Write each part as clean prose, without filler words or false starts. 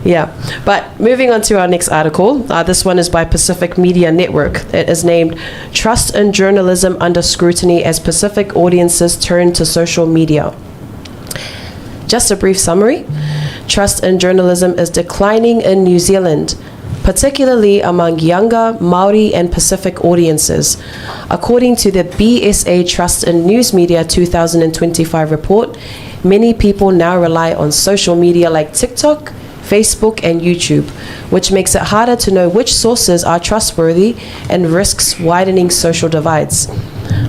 Yeah, but moving on to our next article. This one is by Pacific Media Network. It is named Trust in Journalism Under Scrutiny as Pacific Audiences Turn to Social Media. Just a brief summary. Trust in journalism is declining in New Zealand, particularly among younger Māori and Pacific audiences. According to the BSA Trust in News Media 2025 report, many people now rely on social media like TikTok, Facebook and YouTube, which makes it harder to know which sources are trustworthy and risks widening social divides.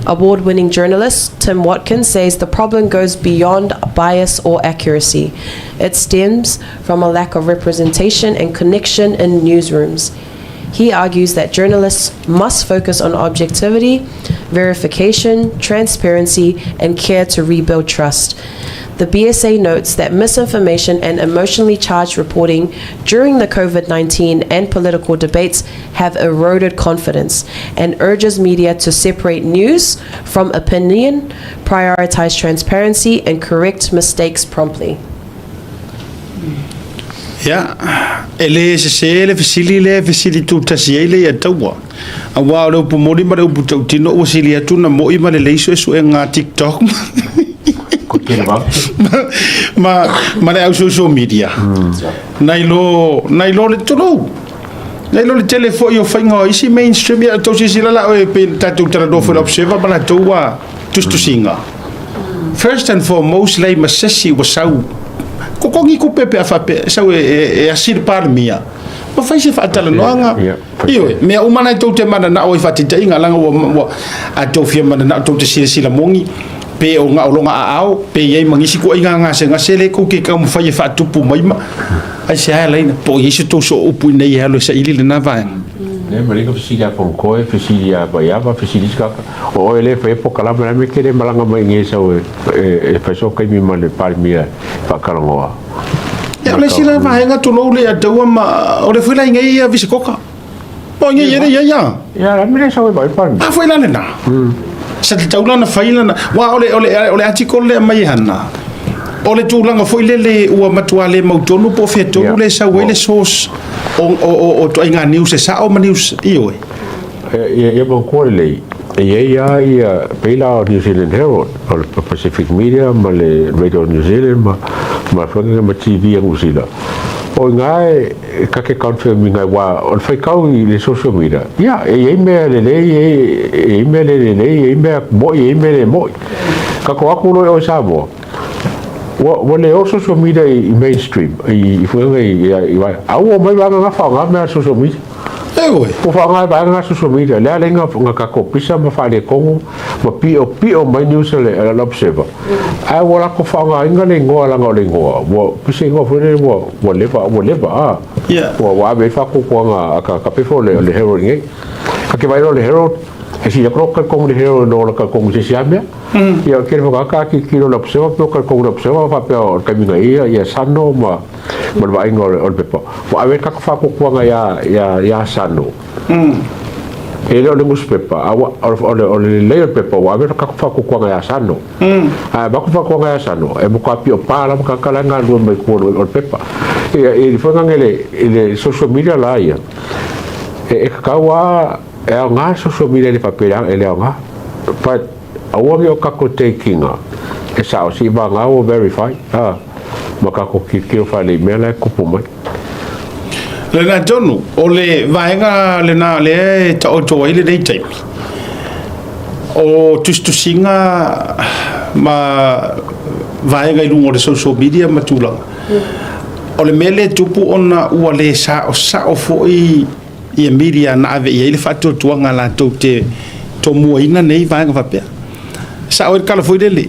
Award-winning journalist Tim Watkins says the problem goes beyond bias or accuracy. It stems from a lack of representation and connection in newsrooms. He argues that journalists must focus on objectivity, verification, transparency, and care to rebuild trust. The BSA notes that misinformation and emotionally charged reporting during the COVID-19 and political debates have eroded confidence and urges media to separate news from opinion, prioritize transparency, and correct mistakes promptly. Ja, ele se fasili tu tasiele ya tawa. Awa o po moli ma o puto tino o sili atu na mo ima le leiso eso e nga TikTok. Ma le social media. Nailo le tolo. Nailo le telefone yo fainga isi mainstream ya to sila la o pe tatu tara do for observer bana towa Tusitusiga. First and foremost lei masesi wasau. Kokongi ko pepe afape sa e asir parmia ma fai se fatala noanga io me umana to te mana na o fatita inga langa wo a to fia mana na to te sila mongi pe o nga olonga ao pe ye mangisi ko inga nga se ngasele ko ke ka mo fai fatupu mai ma ai se ala ina po yesu to so upu nei halo sa ili le na va ne maringa fisilia con koe fisilia baiava fisilisca o ele foi pokala me me kere malanga mai ngesa o e faso kai mi male parmia fa karangoa ya le sila va nga to no le atu ma o le foi la ngai visikoka o ngai ye ya la mire sa vai parmia a foi la na sa te taula na faila na wa ole article le mai hana ole tūlanga foi lele ua matua le mautonu po fetu le sa wele sos o to inga news sa o news io e bon quale ia pela New Zealand Herald o Pacific Media ma le Radio New Zealand ma fanga ma TV ngusila o ngai ka ke confirm ngai wa o fai kau i le social media ia e me le mo ka ko aku o Samoa When they also social media mainstream, if we au mai nga fa nga social media. Ko fa nga social media, le lenga nga ka ko pisa ma fa le kongo, ma pio mai news le observer. Ai wala ko fa nga inga le ngoa wo pisa ngo fo wo leva Yeah. Wa be fa ko nga ka pe fo le Herald ngai. Ka ke vai le Herald. E si ya kroka kong le hero no ka kong se siamia ya kere mo ka ki kilo la observa pe ka kong la observa fa pe o ka minga ia sano ma va ingol ol pepo wa ave ka fa ko nga ya sano ele o le mus pepa o le layer pepa wa ave ka fa ko nga ya sano ba ko fa ko nga ya sano e mo ka pi o pala ka kala nga lu me ko ol pepa e fa nga ele social media la ia e ka wa e nga social media le papel ele nga but awangi o kako takinga e sa o si ba nga o verify maka ko kikiro fa le mela kupu mai le na tonu o le vaenga le na le ta o to ile dei time o Tusitusiga ma vaenga i lungo le social media matula o le mele tupu ona ua le sa o foi ia media na ave ia le fatu tuanga la te to muina nei vanga va pe sa o kala foi dele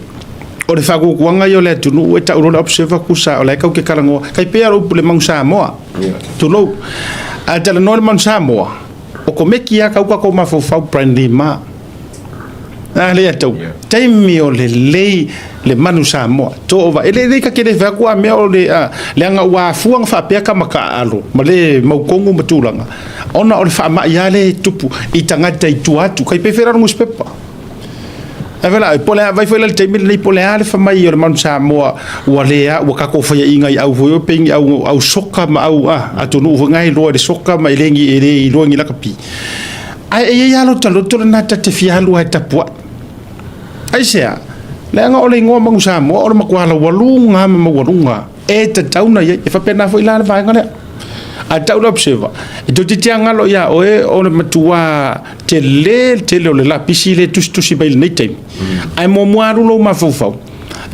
o le fagu kuanga yo le tunu e ta uro observa ku sa o le ka ke kala ngo kai pe ro pule mang Samoa tu no a tele no man Samoa o ko meki ya ka ko ma fo fa brandi ma le ato taimi o le manu Samoa to va ele ka ke le va ku a me o le anga wa fuang fa pe ka maka alo ma le mau kongu matulanga ona o le fa ma ya le tupu i tangata i tuatu kai pe fera ngus pepa vela pole vai foi le temi le pole ale fa mai o man Samoa wa le a wa ka ko fa inga au foi ping au soka ma au atonu ngai lo de soka mai lengi ere lo ngi la kapi ai ya lo talo to na ta te fia lu ta po ai sea le nga ole ngo mang Samoa o ma kwa la walunga ma walunga e ta tauna ye fa pena foi la va ngale a taula observa e to te angalo ya oe o le matua tele le lapisi le tusitusi bai nei time ai mo moaru lo mafufau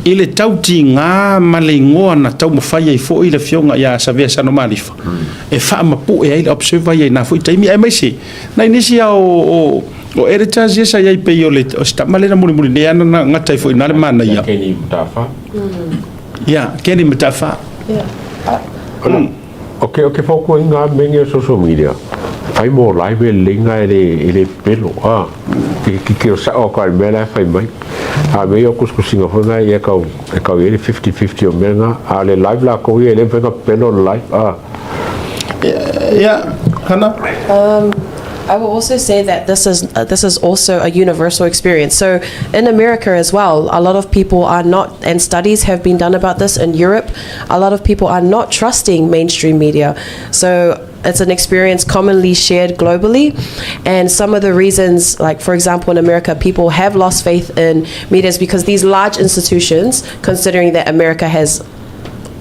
ile tauti nga malengoa na tau mafai ai fo ile fionga ya savea sano malifa e fa mapu e ile observa ye na foi time ai mai se na inisi o editors yesa ye pe yo le sta malena muri ne ana nga tai foi na le mana ya keni mtafa ya keni mtafa Okay, foco inga mengi social media. Fai mo live linga ele pelo. Que sa o ka mela fai mai. Me yo kuskusinga fonga e ka ele 50-50 o menga ale live la ko ele venga pelo live. Yeah, Hannah. I will also say that this is also a universal experience. So in America as well, a lot of people are not, and studies have been done about this in Europe, a lot of people are not trusting mainstream media. So it's an experience commonly shared globally. And some of the reasons, like for example, in America, people have lost faith in media is because these large institutions, considering that America has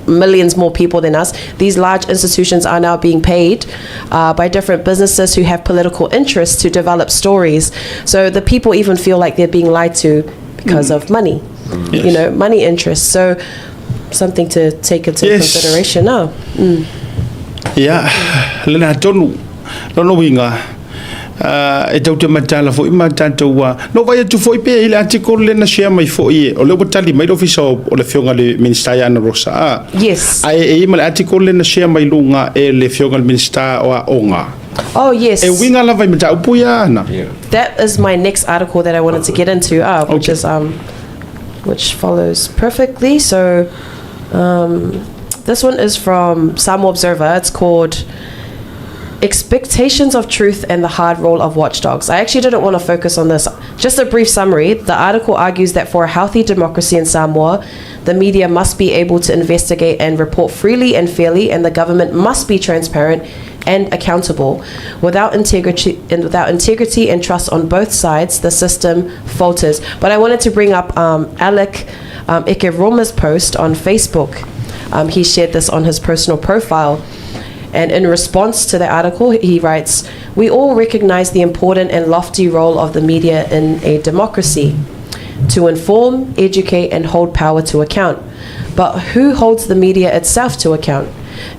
millions more people than us, these large institutions are now being paid by different businesses who have political interests to develop stories. So the people even feel like they're being lied to because of money, Yes. Money interests. So something to take into consideration now. Yeah, lena tonu winga. E tau te matala fo ima tantou no vai tu foi pe ile article le na share mai fo ie o le botali mai ofisa o le fionga le minister ya na rosa Yes. ai ima article le na share mai lunga e le fionga le minister o onga Oh yes. e winga la vai mata upuya na That is my next article that I wanted to get into, which is which follows perfectly. So this one is from Samoa Observer. It's called Expectations of Truth and the Hard Role of Watchdogs. I actually didn't want to focus on this. Just a brief summary. The article argues that for a healthy democracy in Samoa, the media must be able to investigate and report freely and fairly, and the government must be transparent and accountable. Without integrity and trust on both sides, the system falters. But I wanted to bring up Alec Ikeroma's post on Facebook. He shared this on his personal profile. And in response to the article, he writes, "We all recognize the important and lofty role of the media in a democracy, to inform, educate, and hold power to account. But who holds the media itself to account?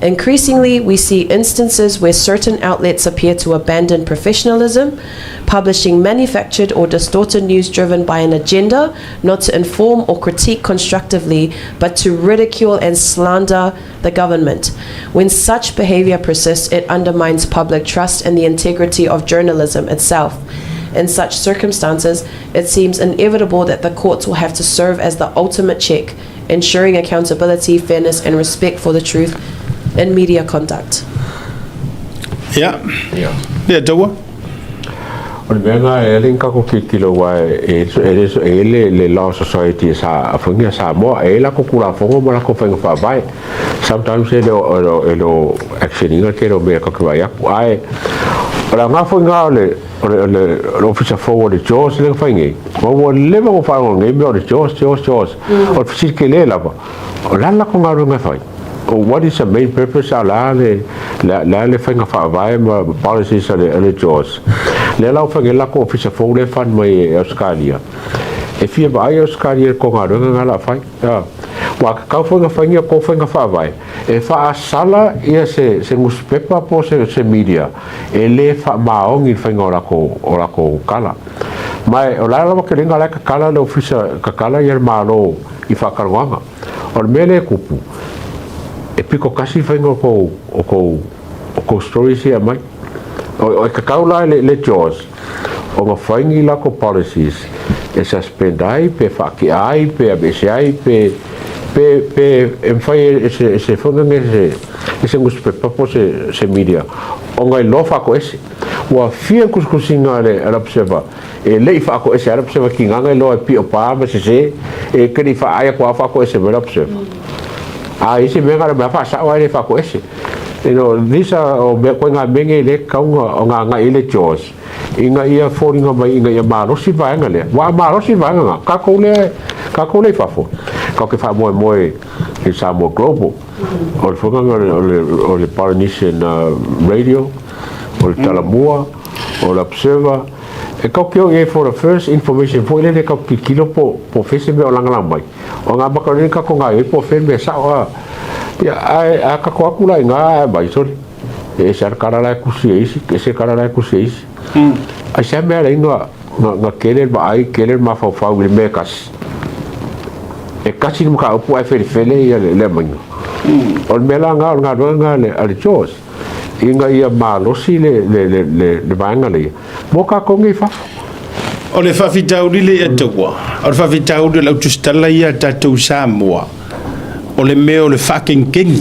Increasingly, we see instances where certain outlets appear to abandon professionalism, publishing manufactured or distorted news driven by an agenda, not to inform or critique constructively, but to ridicule and slander the government. When such behavior persists, it undermines public trust and the integrity of journalism itself. In such circumstances, it seems inevitable that the courts will have to serve as the ultimate check, ensuring accountability, fairness, and respect for the truth in media conduct." Yeah, taua O le mea e linka ko kikilo wa le law society sa afungia Samoa e la ko kula fongo ma la ko fenga fa vai. Sometimes e lo action inga ke lo mea ko kwa ya ai ora nga fonga le officer forward the George le fangi o le mo fa ngai me o George o fisi ke le la ba o la ko nga runga fai. What is the main purpose ala le fenga fa vai ma policies ale George le la fa la ko officer fo le fan mai Australia e fia ba Australia ko nga runga la fai wa ka fenga fangi ko fenga fa vai e fa sala ia se newspaper po se media e le fa maong il fenga ora ko kala mai o la ke ringa la kala le officer ka kala yer malo I fa karwanga o mele kupu e piko kasi whainga o stories here mai o e kakau lai le Jaws o ngā whaingi lako policies e suspend ai pe whaki ai pe abese ai pe e mwhai e se whangange e se nguspe papo se media o ngai lofa ko ese wa fia kuskusinga le Lapuseva e lei fa ko ese Lapuseva ki nganga lo e pio pa ma se e kri fa ai ko fa ko ese Lapuseva a ese me ngara me fa sa wa le fa ko ese visa o me ko nga menge le kaunga o nga ile chos inga ia foringa mai inga ia marosi vanga le wa marosi vanga ka ko le fa fo ka ke fa mo e Samoa Global o le Polynesian radio o le Talamua o le Observer e ka ke o for the first information for le ka kilo po fese me o langa mai o nga ba ka le ka ko nga e po fe me sa ya a ka ko akula nga ba isori e ser karala kusiisi ke se karala kusiisi a se me ala nga kele ba ai kele ma fa le mekas e kasi mo ka po ai fele ya le manyo on mela nga le al chos inga ia malosi le banga le mo ka ko ngi fa o le fa fitauri le etoa o le fa fitauri le tustala ia tatu Samoa o le meo le fucking king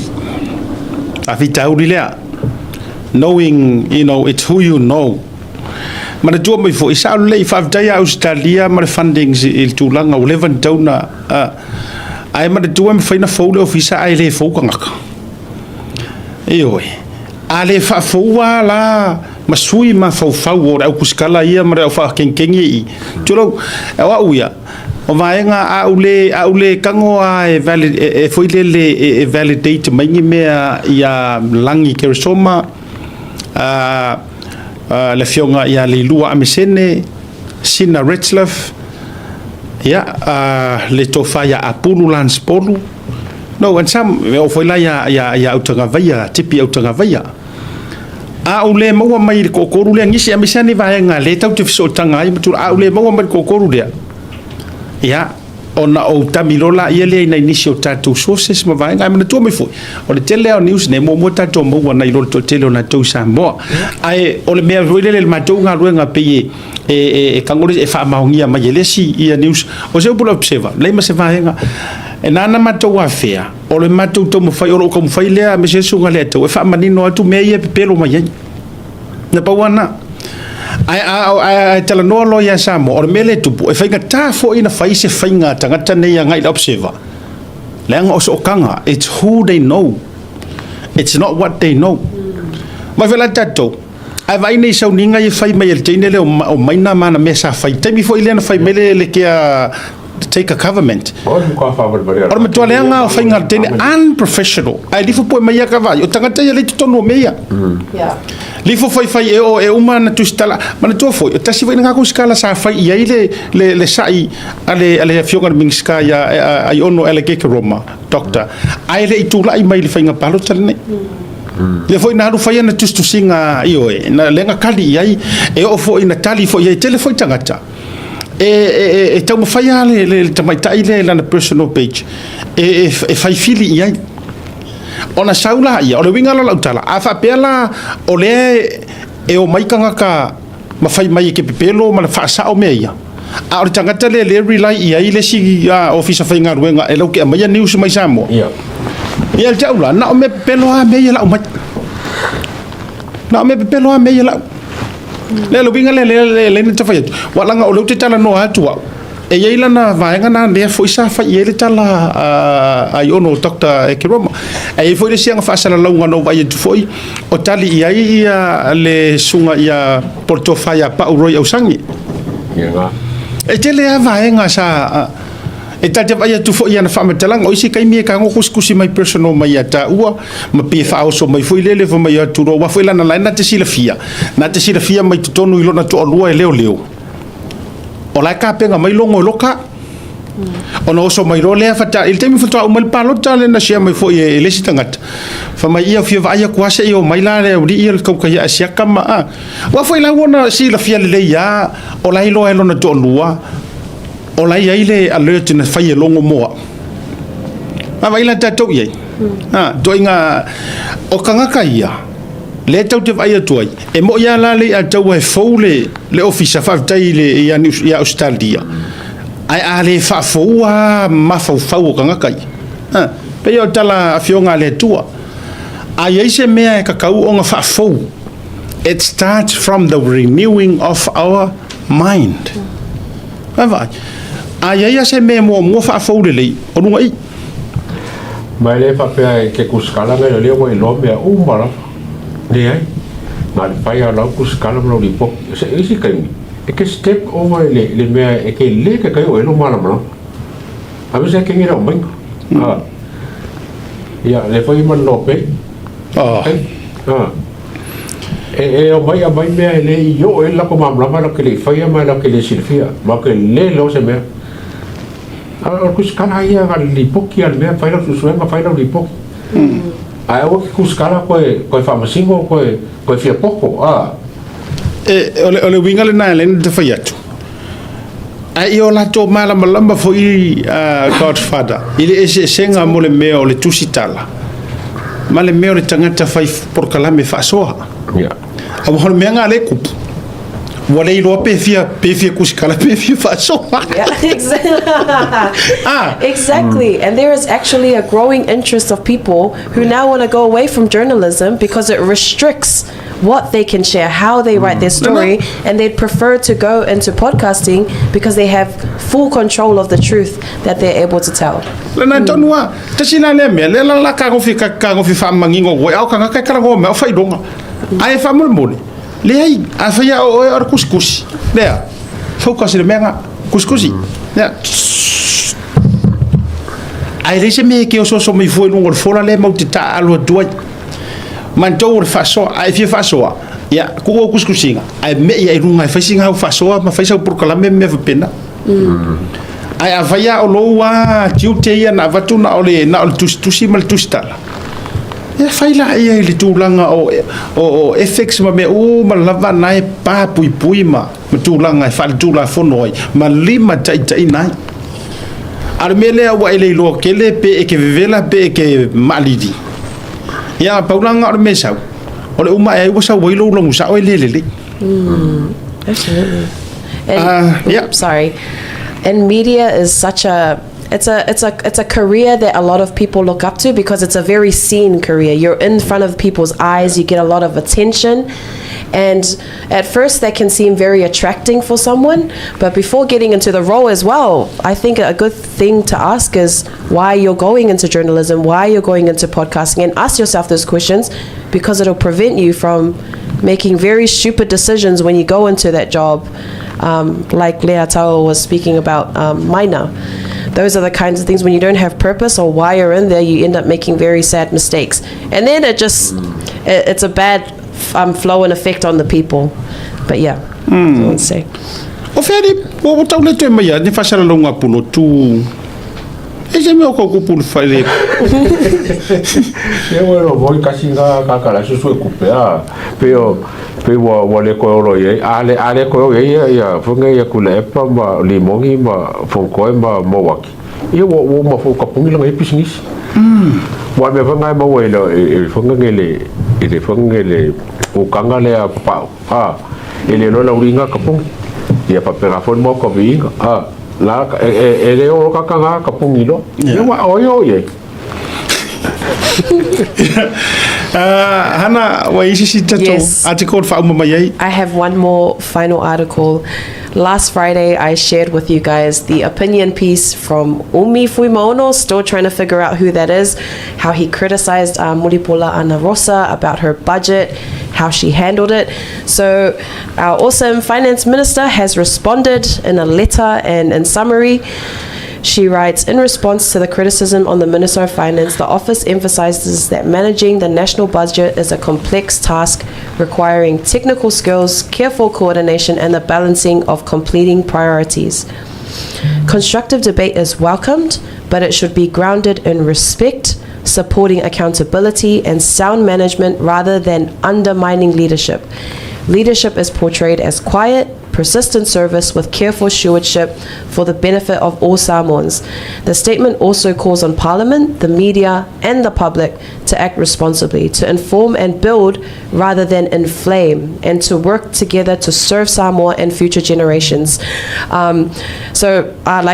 afitauri lea knowing it's who you know mana tua mai fo isa le fa vitaia Australia ma le fundings il tulanga o levan tauna ai mana tua me faina fo le ofisa ai le fo kanga oi ale fa fo la masui ma fo o au kuskala ia ma o fa kenkengi tulo wa uia o vaenga aule kango e valid e foi le validate mai mea ia langi ke soma le fionga ia le lua amesene sina Retzlaff ia le tofaya apulu lans polu no and some o foi la ia utanga vaia tipi utanga vaia aule mo mai ko koru le ngisi amesene vaenga le tau te so tanga ai mutu aule mo mai ko koru le ia ona o tamilola ia le na inisio tatu sources ma vai ngai mana tu mai foi o le tele o news ne mo tatu mo na ilo to tele na tu Samoa ai o le mea roile le matou nga ruenga pe e kangore e fa maungia ma ele si ia news o se pula observa le ma se vai nga e nana matou afea o le matou to mo fai o ko mo fai le me se sunga le to e fa manino atu me ia pelo mai na pawana ai tala no lo ya Samoa o mele tupu e fainga ta fo ina faise fainga tangata nei ngai observer lenga o so kanga it's who they know it's not what they know ma vela tato ai vai nei sau ninga i fai mai el tene le o maina mana mesa fai temi fo ile na fai mele le ke take a government or me toleanga o fainga tene unprofessional ai lifo po mai ka vai o tangata ia le tono meia lifo fai e uma na tustala mana to foi o tasi vai nga ko skala sa fai ia le sai ale fionga mingska ya ai ono ele ke roma doctor ai le itula i mai le fainga palo tane le foi na ru fai na tustusinga io na lenga kali ai e o foi na tali foi e tele foi tangata e tau fai le tamaitai le na personal page e fai fili ia ona saula ia o le winga la utala a fa pela o le e o mai kanga ka ma fai mai ke pepelo ma fa sa o meia a o tangata le rely ia ile si office fai nga ruenga e lo ke mai news mai Samoa ia jaula na o me pelo a meia la o mai na o me pelo a meia la le lo winga le ni tafai wala nga o lo te tala no atua e ia na vaenga na le foi sa fa ia le tala ai ono doctor Kiroma e foi le sianga fa sala longa no vai tu foi o tali ia le sunga ia portofaya pa uroi au sangi ia e tele a vaenga sa e tate vai tu foi ia na fa matalang o isi kai mi ka ngo kuskusi mai personal mai ata ua ma pe fa o so mai foi le fo mai tu ro wa foi la na na te sila fia mai tu tonu ilo na to lua e leo o la ka penga mai longo loka ona oso mai role fata il temi fata o mal palo tale na sia mai fo e le sitangat fa mai ia fia vai ku ase o mai la le ri il ko ka ya sia kama wa foi la wona si la fia le ya o la ilo elo na to lua o la ia ile alert na fai longo moa ma vai la tato ye doinga o kanga kaia le tau te vai atu ai e mo ia la le tau e foule le office fa tai le ia Australia ai ale fa foua ma fau kanga kai pe yo tala afionga le tua ai se mea e kakau o nga fa fou it starts from the renewing of our mind. Vai. Ai se me mo fa faulele o lunga I. Mai le whapea ke kuskala ngai o leo i lo mea umara. Ne ai. Ngā le whai a lau kuskala mara li pok. Se isi kaimi. E ke step over le mea e ke le ke kai o elo mara mara. Ame se ke ngira o mainga. Ia, le whai man lope. E o mai a mai mea e le I o e lako mamrama la ke le whai a mai la ke le silfia. Ma ke le lo se mea. O kuskala ia ga li poki al mea whai lau susuenga whai lau li poki. Ai o ki kuskala koe whamasingo koe fia poko. Ole winga le nai lene te whai atu. Ai o lato malama fo I Godfather. Ile ese senga mo le mea o le tusitala. Ma le mea o le tangata whai porkalame whaasoa. A mo mea ngā le kupu. Wale I loa pe fia kuskala pe fia whaasoa. Exactly. And there is actually a growing interest of people who now want to go away from journalism because it restricts what they can share, how they write their story, and they'd prefer to go into podcasting because they have full control of the truth that they're able to tell. Lena tonua, tasina le me, le la ka go fi famangingo go au ka ka ka go me fai donga. Ai fa mole. Le ai, a fa ya o kuskus. Le. Focus le menga kuskusi. Ya. Ai le se me ke o so me foi no fora le mo tita alo dua. Man tou faso ai fi faso. Ya, ku kuskusinga. Ai me ia runga fa singa faso ma fa sa por kala me pena. Ai avaya o loa tiute ia na vatuna o le na o tusi mal tustala. E faila ia le tulanga o FX ma me o ma lava nai pa pui ma tulanga e fal tula fonoi ma lima tai nai. Armele wa ile lo kele pe e ke vivela pe ke malidi. Ya paulanga o mesa. O le uma e wasa wilo lo musa o le. Absolutely. And, sorry. And media is such a it's a career that a lot of people look up to because it's a very seen career. You're in front of people's eyes, you get a lot of attention, and at first that can seem very attracting for someone, but before getting into the role as well, I think a good thing to ask is why you're going into journalism, why you're going into podcasting, and ask yourself those questions because it'll prevent you from making very stupid decisions when you go into that job. Like Lea Tau was speaking about minor. Those are the kinds of things when you don't have purpose or why you're in there, you end up making very sad mistakes. And then it's a bad flow and effect on the people. But yeah, I would say. O feri, o tau le te mai ni fasala longa pulo tu. E se me o ko pulo fale. E o voi kasi nga ka la susu e kupea. Pe wa le ko ro ye ale ko ye ya funga ya kula epa ma limongi ma fonko ma mowaki ye wo ma fo ka pungi la episnis wa me vanga ma we lo e funga ngele o kanga le pa ele no la uringa ka pungi ya pa pera fo mo ko vinga la ele o ka kanga ka pungi lo ye wa o ye Hana wa isi tato article fa umama. I have one more final article. Last Friday, I shared with you guys the opinion piece from Umi Fuimono, still trying to figure out who that is, how he criticized Muripola Ana Rosa about her budget, how she handled it. So our awesome finance minister has responded in a letter and in summary. She writes, in response to the criticism on the Minister of Finance, the office emphasizes that managing the national budget is a complex task requiring technical skills, careful coordination, and the balancing of completing priorities. Constructive debate is welcomed, but it should be grounded in respect, supporting accountability and sound management rather than undermining leadership. Leadership is portrayed as quiet, persistent service with careful stewardship for the benefit of all Samoans. The statement also calls on Parliament, the media, and the public to act responsibly, to inform and build rather than inflame, and to work together to serve Samoa and future generations. Like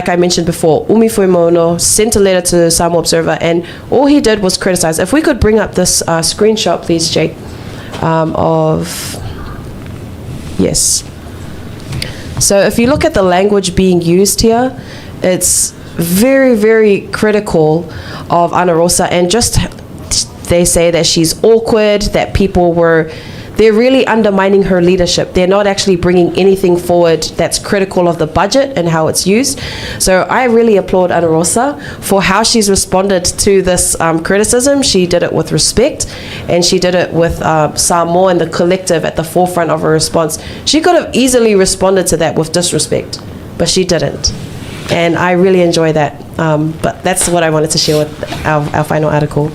I mentioned before, Umi Fuimono sent a letter to Samoa Observer, and all he did was criticize. If we could bring up this screenshot, please, Jake, of Yes. So if you look at the language being used here, it's very, very critical of Ana Rosa, and just they say that she's awkward, that they're really undermining her leadership. They're not actually bringing anything forward that's critical of the budget and how it's used. So I really applaud Ana Rosa for how she's responded to this criticism. She did it with respect, and she did it with Samoa and the collective at the forefront of her response. She could have easily responded to that with disrespect, but she didn't. And I really enjoy that. But that's what I wanted to share with our final article.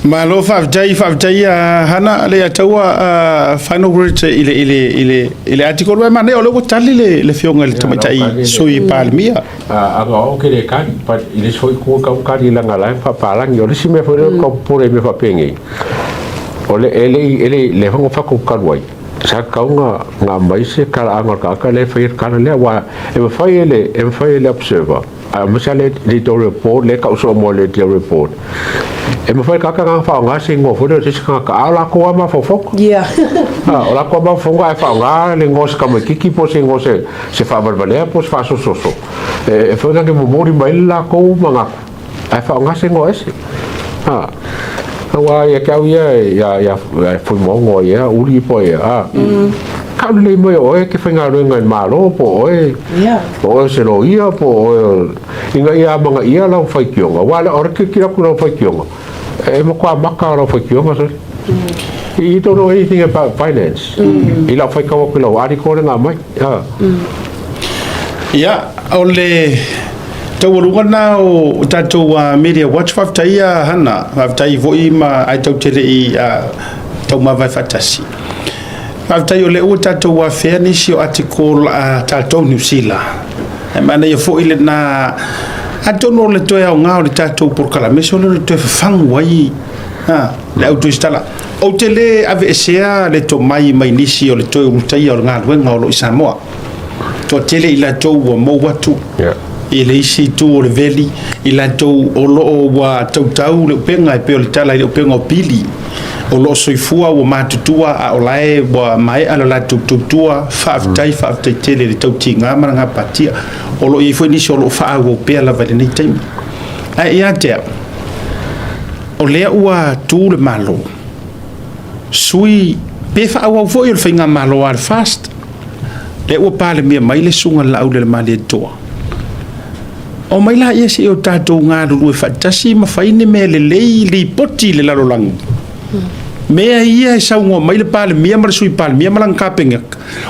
Malo fafjai hana le ataua final words ile article wa mane ole ko tali le fionga le tamatai sui palmia aga o ke le kan pa ile soi ko ka la ngala fa palang yo le sime fo ko pure me fa pengi ole ele le hongo fa ko kalwai sa kaunga nga mai se kala anga ka le fa kala le wa e fa ele observer masale le to report le ka so mo le report e mo fai kaka nga fa nga singo fo de ska ka ala ko ma fo fo Yeah. ala ko ma fo nga fa nga le ngos ka me kiki po singo se fa barbalea po fa so e fo nga ke mo mori mai la ko manga ai fa nga singo ese wa ya ka ya fo mo ngo ya uri po ya ka le mo o ke fa nga ro nga malo po Yeah. o se lo ia po inga ia manga ia la fa kionga wala or ke kira ku la fa kionga e mo kwa maka la fa kionga so you don't know anything about finance ila fa ka ko lo ari ko nga mai ya ole tawurunga na o tatou media watch faftaia hana faftai voi ma ai tau tele i tau ma vai fatasi faftai ole o tatou fairness si o article tatou New Zealand e mana ia fo ile na atono le toya nga le tatou proclamation le to fangu wai le autostala o tele ave sea le to mai nisi o le to utai o nga wenga o Samoa to tele ila to mo watu ile isi tu le veli ila to o lo wa tau le penga e pe o tala le penga o pili o lo soifua o matutua a o lae wa mai ala la tutua faftai tele le tau tinga maranga patia o lo i foi ni so lo fa o pe la vale ni time ai ia te o le ua tu le malo sui pe fa o foi o finga malo al fast le ua pale me mai le sunga la o le mali toa o mai la ia se o tatou ngā ruru e fatasi ma faine me le lei li poti le lalolangi mea ia e saungo mai le pale mea mara sui pale mea malang kapenga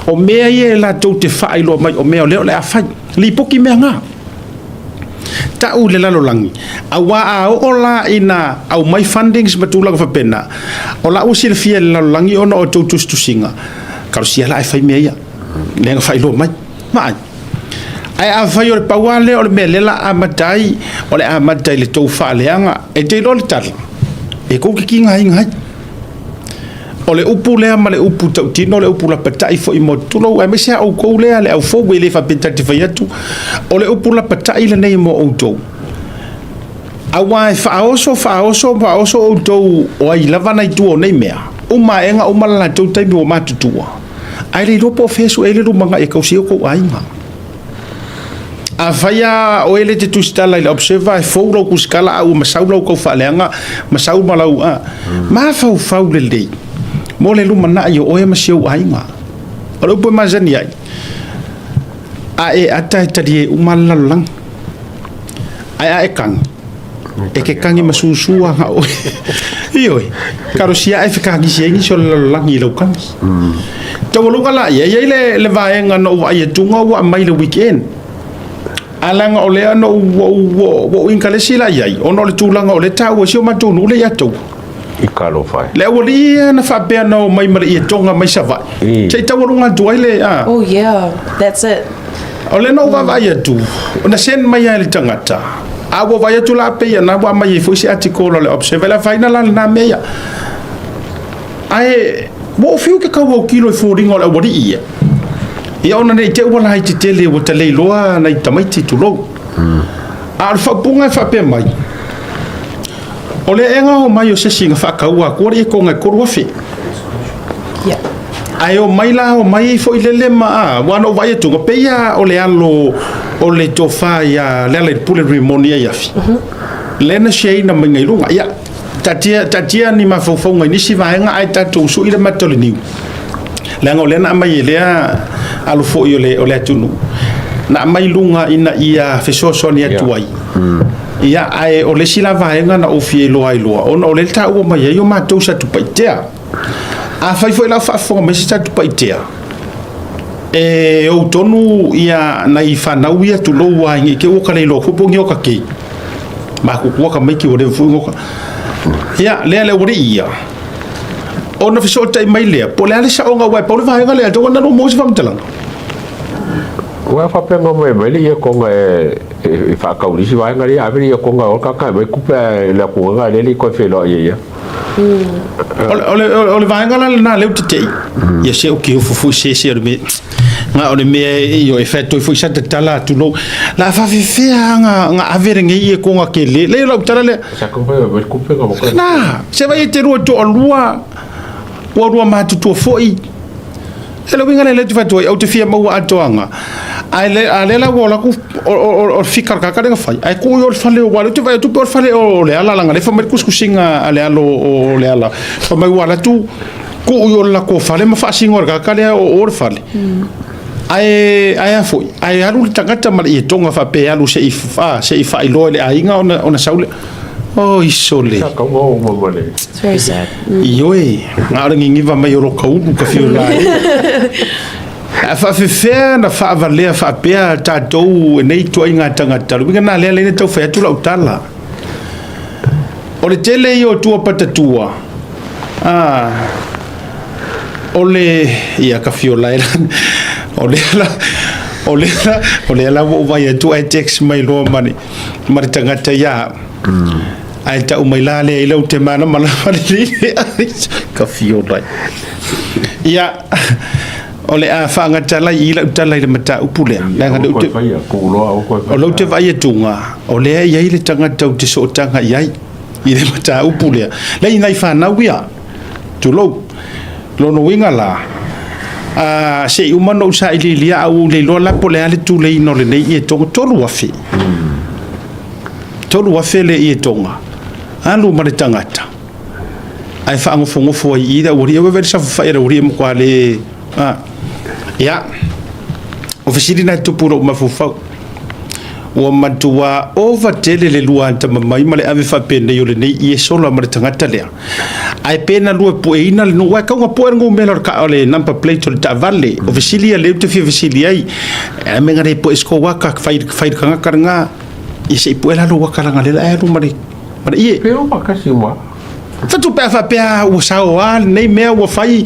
o mea ia e la tau te whaai loa mai o mea o leo le a whai li poki mea ngā tau le lalolangi a wā a o la ina au mai fundings matulanga whapena o la usi le fia le lalolangi ona o tau Tusitusiga karo sia la e whai mea ia lenga whai loa mai mai ai a fai o le pauale o le mea lela a matai o le a matai le tau whaaleanga e te lo le tala e kou ki ngai ngai o le upu lea ma le upu tau tino le upu la patai fo i motulo ai mese au kou lea le au fo le fa petati fai atu o le upu la patai le nei mo outou a wai faoso outou o ai lava nai tu o nei mea uma enga uma la tau tai o matutua ai le ropo fesu ele ru manga e kausi o kou ainga a faya o ele te tustala ile observa e folo ku skala au masaulo ko faleanga masau malau ma fau le lei mo le luma na yo o e maseu ainga o po mazani ai a e ata tadi umala lang ai kang e ke kangi masusu nga o io karo sia e fika gi sengi so lang i lo kan to lo kala ye le vaenga no ai tunga wa mai le weekend alanga o le ano wo inkale sila yai ono le tulanga o le tau sio matunu le yato i kalo fai le wali na fa pe no mai mari e tonga mai sava sei tau runga tuaile Oh yeah, that's it. o le no va vai tu ona sen mai le tangata a wo vai tu la pe na wa mai fo si article le observe la final na meia ai wo fiu ke ka wo kilo fo ringo le wali ia ia ona nei te wala hai te tele o te leiloa nei tamaiti tulo a fa punga fa pe mai o le enga o mai o se singa fa kaua ko re ko nga ko rofi Yeah. ai o mai la o mai fo i lele ma wa no vai tu pe ia o le alo o le tofa ia le pule rimonia ia fi lena shei na mengai lunga ia tatia ni ma fo ngai ni si vai nga ai tatu su i le matole ni lengo lena mai le alo fo i o le tunu na mai lunga ina ia fe so ni atuai ia ai o le sila vai nga na o fi lo ai lo ona o le ta o mai yo ma to sa tu paitea a fai foi la fa fo me sa tu paitea o tonu ia na I fa na uia tu lo wa ngi ke o kale lo fu pongi o ka ke ma ku ko ka mai ki o le fu ngo ia le o ia ona fi so tai mai le po le sa o nga wa po le vai nga le to na no mo si fam tala wa fa pe ngo me le ko nga e fa ka uri si vai nga le a ve ko nga o ka ka me ku pe le ko nga le ko fe lo ia ole vai nga na le te ia se o ki o fu se me nga ole me io effetto fu sa tala tu lo la fa fe nga avere ngi ko nga ke le lo tala le sa ko pe ko na se vai te ro to lua o rua ma tu foi ele winga le tu fatoi o te fia mau atoanga ai le la wola ku o fikar ka ka fai ai ko yo fale o wala tu vai tu por fale o le ala langa le fa merkus kusinga ale alo o le ala fa mai wala tu ko yo la ko fale ma fa singor ka le o fale ai foi ai alu tangata mal I tonga fa pe alu se I lo le ai nga ona saule oh isole it's very sad ioi ngara ngi va mai ro kau ka fi la fa fe na fa vale fa pe ta do nei to inga tanga talu winga na le to fa tu la utala o le tele yo tu patatua ole ia ka fi la ole la wo vai tu ai text mai lo mani tanga ta ya ai ta umai la le lo te mana mala ka fio lai ia ole a fa nga tala I la tala le mata upule la nga te o lo te vai tunga ole ia ile tanga tau te so tanga ia I le mata upule le ina fa na wia tu lo no winga la se umano sa ile lia au le lo la pole ale tu le no le nei e to tolu afe le I tonga alu mare tangata ai fa ngofo I da uri e sa fa era uri mo kwale ya ofisiri na to puro ma fofa o matua over tele le lua ta mai male ave fa pende yo le nei e solo mare tangata le ai pena lua po ina no wa ka po ngo melor ka ole number plate to ta valle ofisili le te fi ofisili ai e me ngare po esko wa ka fai ka nga I se po la lua ka nga le ai ru mare ie pero pa kasi wa fatu pe fa pe o sao nei me o fai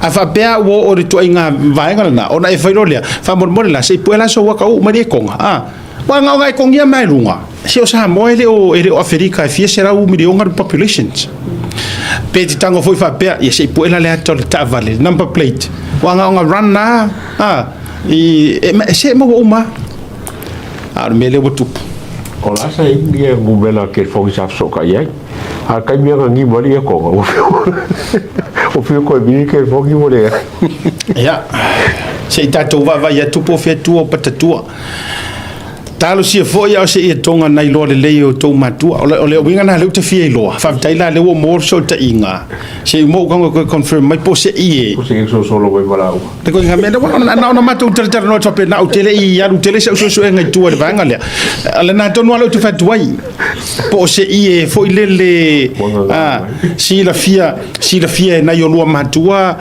a fa pe o to inga vai nga na ona e fai rolia fa mo la se po la so wa ka o mari konga wa nga ngai kongia mai lunga se o sa mo ele o Afrika e fie será 1 million de populations pe ti tango foi fa pe e se po la le to ta vale number plate wa nga run na se mo uma me le botu ola sa ingia ngumela ke fongi sa soka ye a kai mi ngi mari e ko o fio ko mi ke fongi mole ya se ta to va ya tu po fe tu o patatua talo si fo ya se e tonga nai lo le o to matua ole winga na le te fie lo fa taila le o mo so ta inga se mo ko confirm mai po se ie ko se so solo vai para o te ko ngame na matu ter no to pe na o tele I ya o tele so ngai tu le vanga le ale na to no lo tu fa tuai po se ie fo le si la fia na yo lo matua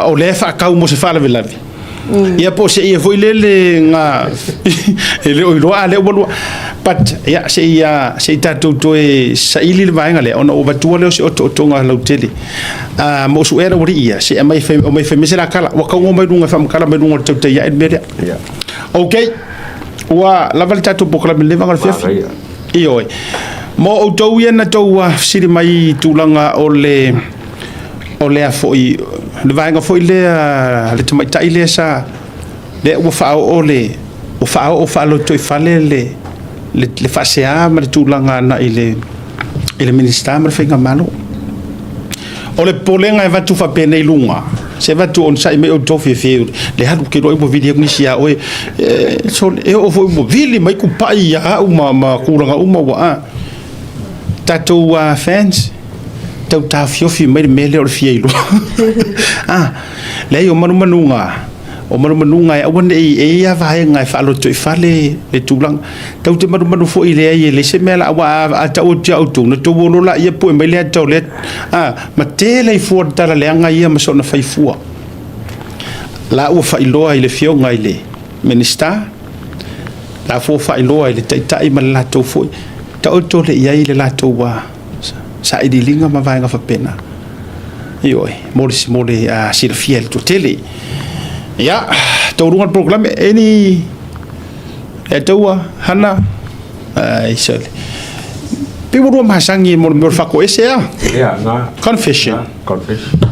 o le fa ka mo se fa la velavi ia po se ia foi le nga ele o lo ale o but ia se ta to e sa ili le vainga le ona o batua le o tonga lo tele mo su era ori ia se mai fe misera kala wa ka ngo mai dunga fam kala mai dunga to ia en media okay wa la valta to pokla me le vanga fef io mo o to ia na to wa siri mai tulanga o le a foi le vainga foi le to mai tai le sa le o fa o fa lo to fale le fa se a ma tu langa na ile minister ma fenga malo o le polenga va tu fa pene lunga se va tu on sai me o tofi fe le ha ke roi mo video ni sia o so e o fo mo vili mai ku pai ya uma kuranga uma wa tatu fans tau ta fiofi mai me le o fielo le o manu manunga o manunga e wona e ia vai ngai fa lo toi fale le tulang tau te manu fo ile ai le se mela wa ata o tia o tu no to lo la ia po mai le tau le ma tele fo tala le ngai ia ma so na fai fua la o fa ilo ile fio ngai le minister la fo fa ilo ile tai ma la to fo ta o to le ia ile la to wa sa idi linga ma vai nga fa pena ioi mole sir fiel to tele ya taurungan program ini taua hana isole people rum hasangi mo fako ese ya nga confession confession